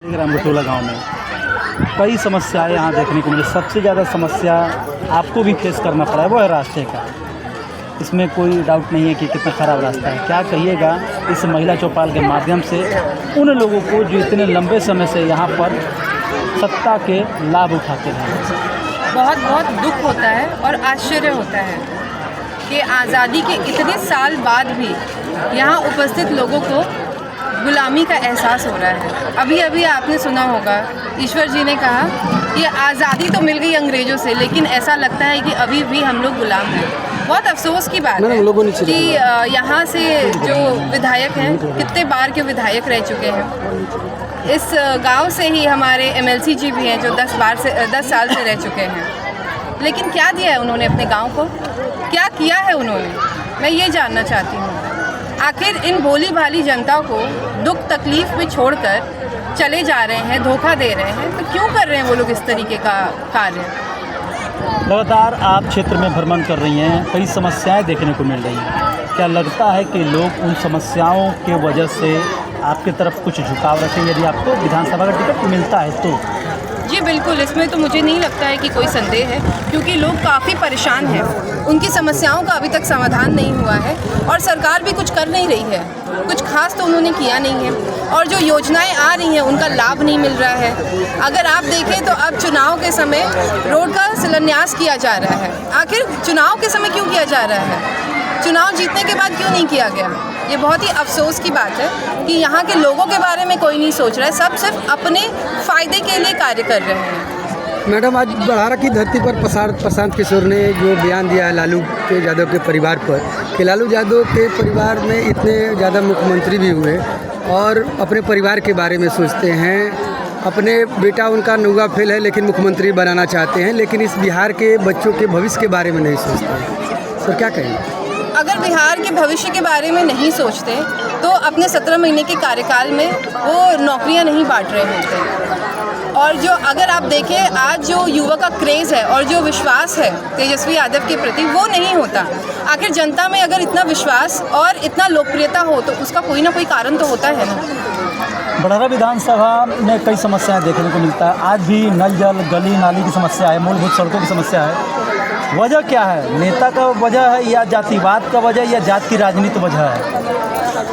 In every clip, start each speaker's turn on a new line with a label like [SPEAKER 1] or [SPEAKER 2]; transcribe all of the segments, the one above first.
[SPEAKER 1] रामगढ़ गांव में कई समस्याएं यहाँ देखने को मिली। सबसे ज़्यादा समस्या आपको भी फेस करना पड़ा है वो है रास्ते का। इसमें कोई डाउट नहीं है कि कितना ख़राब रास्ता है। क्या कहिएगा इस महिला चौपाल के माध्यम से उन लोगों को जो इतने लंबे समय से यहाँ पर सत्ता के लाभ उठाते हैं?
[SPEAKER 2] बहुत बहुत दुख होता है और आश्चर्य होता है कि आज़ादी के इतने साल बाद भी यहाँ उपस्थित लोगों को गुलामी का एहसास हो रहा है। अभी अभी आपने सुना होगा ईश्वर जी ने कहा कि आज़ादी तो मिल गई अंग्रेज़ों से, लेकिन ऐसा लगता है कि अभी भी हम लोग गुलाम हैं। बहुत अफसोस की बात है कि यहाँ से जो विधायक हैं, कितने बार के विधायक रह चुके हैं। इस गांव से ही हमारे एमएलसी जी भी हैं जो 10 साल से रह चुके हैं। लेकिन क्या दिया है उन्होंने अपने गांव को? क्या किया है उन्होंने? मैं ये जानना चाहती हूँ। आखिर इन भोली भाली जनता को दुख तकलीफ में छोड़कर चले जा रहे हैं, धोखा दे रहे हैं, तो क्यों कर रहे हैं वो लोग इस तरीके का कार्य?
[SPEAKER 1] लगातार आप क्षेत्र में भ्रमण कर रही हैं, कई समस्याएं देखने को मिल रही हैं। क्या लगता है कि लोग उन समस्याओं के वजह से आपकी तरफ कुछ झुकाव रखें यदि आपको विधानसभा का टिकट मिलता है तो?
[SPEAKER 2] जी बिल्कुल, इसमें तो मुझे नहीं लगता है कि कोई संदेह है, क्योंकि लोग काफ़ी परेशान हैं। उनकी समस्याओं का अभी तक समाधान नहीं हुआ है और सरकार भी कुछ कर नहीं रही है। कुछ खास तो उन्होंने किया नहीं है और जो योजनाएं आ रही हैं उनका लाभ नहीं मिल रहा है। अगर आप देखें तो अब चुनाव के समय रोड का शिलान्यास किया जा रहा है। आखिर चुनाव के समय क्यों किया जा रहा है? चुनाव जीतने के बाद क्यों नहीं किया गया? ये बहुत ही अफसोस की बात है कि यहाँ के लोगों के बारे में कोई नहीं सोच रहा है। सब सिर्फ अपने फ़ायदे के लिए कार्य कर रहे हैं।
[SPEAKER 3] मैडम, आज बड़ारा की धरती पर प्रशांत किशोर ने जो बयान दिया है लालू के यादव के परिवार पर, कि लालू यादव के परिवार में इतने ज़्यादा मुख्यमंत्री भी हुए और अपने परिवार के बारे में सोचते हैं। अपने बेटा उनका नौवा फेल है लेकिन मुख्यमंत्री बनाना चाहते हैं, लेकिन इस बिहार के बच्चों के भविष्य के बारे में नहीं सोचते। सर क्या कहेंगे?
[SPEAKER 2] अगर बिहार के भविष्य के बारे में नहीं सोचते तो अपने 17 महीने के कार्यकाल में वो नौकरियां नहीं बांट रहे होते। और जो अगर आप देखें आज जो युवा का क्रेज़ है और जो विश्वास है तेजस्वी यादव के प्रति, वो नहीं होता। आखिर जनता में अगर इतना विश्वास और इतना लोकप्रियता हो तो उसका कोई ना कोई कारण तो होता है ना।
[SPEAKER 1] बड़ारा विधानसभा में कई समस्याएं देखने को मिलता है। आज भी नल जल गली नाली की समस्या है, मूलभूत सड़कों की समस्या है। वजह क्या है? नेता का वजह है या जातिवाद का वजह या जात की राजनीति वजह है?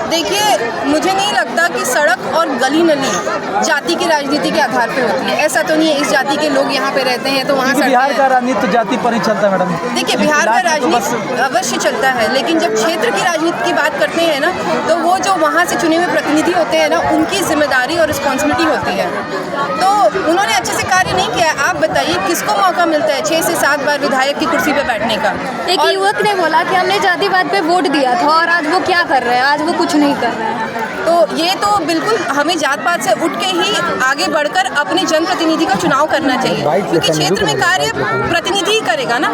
[SPEAKER 2] देखिए, मुझे नहीं लगता कि सड़क और गली नली जाति की राजनीति के आधार पे होती है। ऐसा तो नहीं है इस जाति के लोग यहाँ पे रहते हैं तो वहाँ
[SPEAKER 1] बिहार का राजनीति तो जाति पर ही चलता है मैडम।
[SPEAKER 2] देखिए, बिहार का राजनीति अवश्य चलता है, लेकिन जब क्षेत्र की राजनीति की बात करते हैं ना, तो वो जो वहाँ से चुने हुए प्रतिनिधि होते हैं ना, उनकी जिम्मेदारी और रिस्पॉन्सिबिलिटी होती है। तो उन्होंने अच्छे से कार्य नहीं किया। आप बताइए किसको मौका मिलता है 6 से 7 बार विधायक की कुर्सी पे बैठने का?
[SPEAKER 4] एक युवक ने बोला कि हमने जातिवाद पे वोट दिया था और आज वो क्या कर रहे हैं? आज वो कुछ नहीं कर रहे हैं।
[SPEAKER 2] तो ये तो बिल्कुल हमें जात पात से उठ के ही आगे बढ़कर अपने जनप्रतिनिधि का चुनाव करना चाहिए, क्योंकि क्षेत्र में कार्य प्रतिनिधि ही करेगा ना।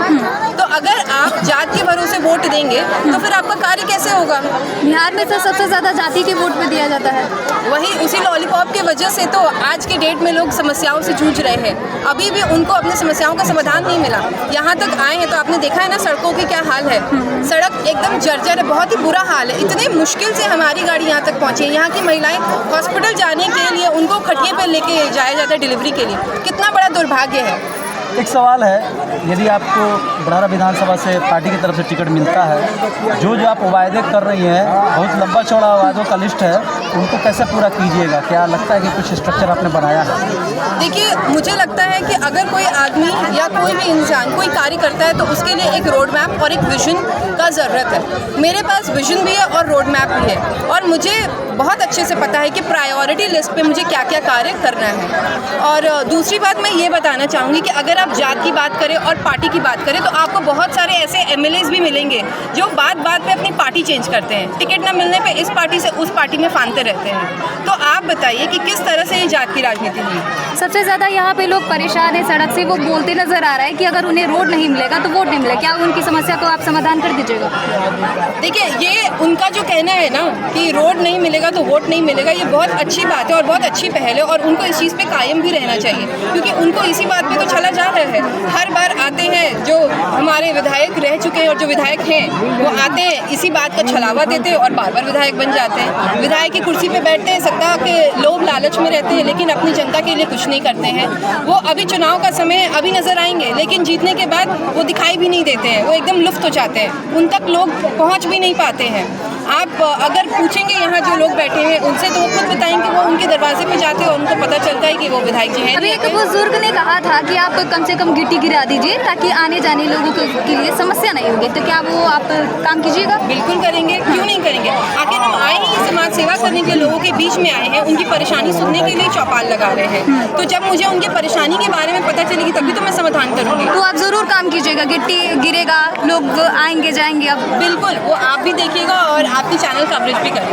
[SPEAKER 2] तो अगर आप जात के भरोसे वोट देंगे तो फिर आपका कार्य कैसे होगा?
[SPEAKER 4] बिहार में तो सबसे ज़्यादा जाति के वोट पे दिया जाता है।
[SPEAKER 2] वही उसी लॉलीपॉप की वजह से तो आज के डेट में लोग समस्याओं से जूझ रहे हैं। अभी भी उनको अपनी समस्याओं का समाधान नहीं मिला। यहाँ तक आए हैं तो आपने देखा है ना सड़कों की क्या हाल है। सड़क एकदम जर्जर है, बहुत ही बुरा हाल है। इतने मुश्किल से हमारी गाड़ी यहाँ तक पहुँची है। यहाँ की महिलाएं हॉस्पिटल जाने के लिए उनको खटिए पर लेके जाया जाता है डिलीवरी के लिए। कितना बड़ा दुर्भाग्य है।
[SPEAKER 1] एक सवाल है, यदि आपको बड़ारा विधानसभा से पार्टी की तरफ से टिकट मिलता है, जो आप वायदे कर रही हैं, बहुत लंबा चौड़ा वायदों का लिस्ट है, उनको कैसे पूरा कीजिएगा? क्या लगता है कि कुछ स्ट्रक्चर आपने बनाया है?
[SPEAKER 2] देखिए, मुझे लगता है कि अगर कोई आदमी या कोई भी इंसान कोई कार्य करता है तो उसके लिए एक रोड मैप और एक विजन का ज़रूरत है। मेरे पास विजन भी है और रोड मैप भी है और मुझे बहुत अच्छे से पता है कि प्रायोरिटी लिस्ट पे मुझे क्या क्या कार्य करना है। और दूसरी बात मैं ये बताना चाहूँगी कि अगर आप जात की बात करें और पार्टी की बात करें तो आपको बहुत सारे ऐसे एमएलएस भी मिलेंगे जो बात में अपनी पार्टी चेंज करते हैं। टिकट न मिलने पे इस पार्टी से उस पार्टी में फांदते रहते हैं। तो आप बताइए कि किस तरह से ये जात की राजनीति हुई?
[SPEAKER 4] सबसे ज़्यादा यहाँ पे लोग परेशान हैं सड़क से। वो बोलते नज़र आ रहा है कि अगर उन्हें रोड नहीं मिलेगा तो वोट नहीं मिलेगा। क्या उनकी समस्या को आप समाधान कर दीजिएगा?
[SPEAKER 2] देखिए, ये उनका जो कहना है ना कि रोड नहीं मिलेगा तो वोट नहीं मिलेगा, ये बहुत अच्छी बात है और बहुत अच्छी पहल है और उनको इस चीज़ पे कायम भी रहना चाहिए, क्योंकि उनको इसी बात पे तो छला जा रहा है। हर बार आते हैं जो हमारे विधायक रह चुके हैं और जो विधायक हैं वो आते हैं इसी बात का छलावा देते हैं और बार बार विधायक बन जाते हैं। विधायक की कुर्सी पे बैठते हैं, सत्ता के लोभ लालच में रहते हैं लेकिन अपनी जनता के लिए कुछ नहीं करते हैं। वो अभी चुनाव का समय अभी नज़र आएंगे, लेकिन जीतने के बाद वो दिखाई भी नहीं देते हैं, वो एकदम लुप्त हो जाते हैं, उन तक लोग पहुँच भी नहीं पाते हैं। आप अगर पूछेंगे यहाँ जो लोग बैठे हैं उनसे तो वो खुद बताएंगे, वो उनके दरवाजे पे जाते हैं और उनको पता चलता है कि वो विधायक जी हैं।
[SPEAKER 4] अभी एक बुजुर्ग ने कहा था कि आप कम से कम गिट्टी गिरा दीजिए ताकि आने जाने लोगों के लिए समस्या नहीं होगी, तो क्या वो आप काम कीजिएगा?
[SPEAKER 2] बिल्कुल करेंगे, क्यों नहीं करेंगे। आखिर हम आए ही समाज सेवा करने के लिए, लोगों के बीच में आए हैं, उनकी परेशानी सुनने के लिए चौपाल लगा रहे हैं। तो जब मुझे उनकी परेशानी के बारे में पता चलेगी तभी तो मैं समाधान करूँगी।
[SPEAKER 4] तो आप ज़रूर काम कीजिएगा, गिट्टी गिरेगा, लोग आएंगे जाएंगे। अब
[SPEAKER 2] बिल्कुल, वो आप भी देखिएगा और आपकी चैनल कवरेज भी करें।